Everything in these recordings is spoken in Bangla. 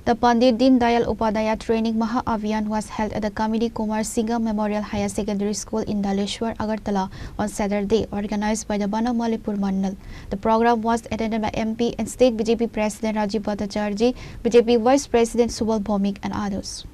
The Pandit Din Dayal Upadhyaya Training Maha Abhiyan was held at the Kamini Kumar Singham Memorial Higher Secondary School in Daleshwar, Agartala on Saturday, organized by the Banamalipur Mandal. The program was attended by MP and State BJP President Rajiv Bhattacharjee, BJP Vice President Subal Bhomik and others.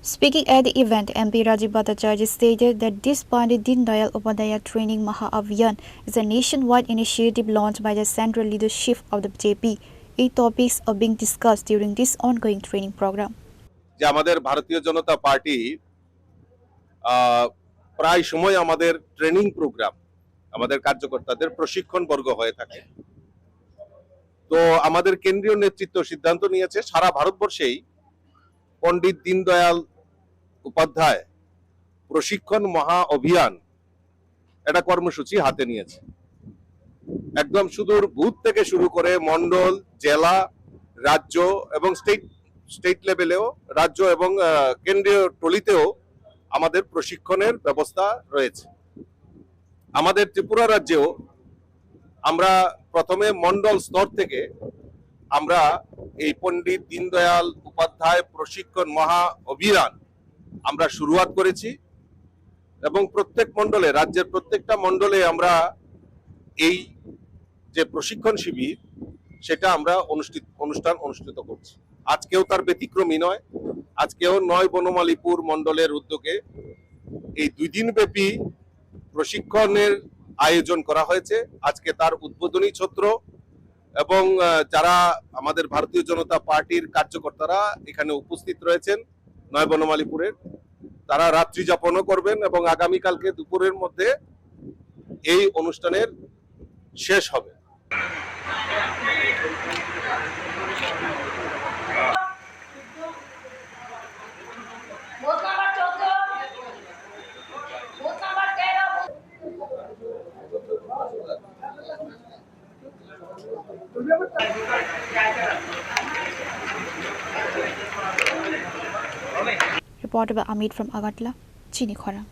Speaking at the event, MP Rajiv Bhattacharjee stated that this Pandit Din Dayal Upadhyaya Training Maha Abhiyan is a nationwide initiative launched by the central leadership of the BJP. 8 topics are being discussed during this ongoing training program. যে আমাদের ভারতীয় জনতা পার্টি প্রায় সময় আমাদের ট্রেনিং প্রোগ্রাম আমাদের কার্যকর্তাদের প্রশিক্ষণ বর্গ হয়ে থাকে। তো আমাদের কেন্দ্রীয় নেতৃত্ব সিদ্ধান্ত নিয়েছে সারা ভারতবর্ষেই পণ্ডিত দীনদয়াল উপাধ্যায় প্রশিক্ষণ মহা অভিযান এটা কর্মসূচি হাতে নিয়েছে। একদম সুদূর বুথ থেকে শুরু করে মন্ডল, জেলা, রাজ্য এবং স্টেট লেভেলেও রাজ্য এবং কেন্দ্রীয় টলিতেও আমাদের প্রশিক্ষণের ব্যবস্থা রয়েছে। আমাদের ত্রিপুরা রাজ্যেও আমরা প্রথমে মন্ডল স্তর থেকে আমরা এই পণ্ডিত দীনদয়াল উপাধ্যায় প্রশিক্ষণ মহা অভিযান আমরা শুরুয়াত করেছি এবং প্রত্যেক মন্ডলে রাজ্যের প্রত্যেকটা মন্ডলে আমরা এই যে প্রশিক্ষণ শিবির সেটা আমরা অনুষ্ঠান অনুষ্ঠিত করছি। আজকেও তার ব্যতিক্রমী নয়। আজকেও ৯ বনমালীপুর মন্ডলের উদ্যোগে এই 2 দিন ব্যাপী প্রশিক্ষণের আয়োজন করা হয়েছে। আজকে তার উদ্বোধনী ছত্র এবং যারা আমাদের ভারতীয় জনতা পার্টির কার্যকর্তারা এখানে উপস্থিত রয়েছেন ৯ বনমালীপুরের, তারা রাত্রি যাপনও করবেন এবং আগামীকালকে দুপুরের মধ্যে এই অনুষ্ঠানের শেষ হবে। Reported by Amit from Agartala, Chini Khora.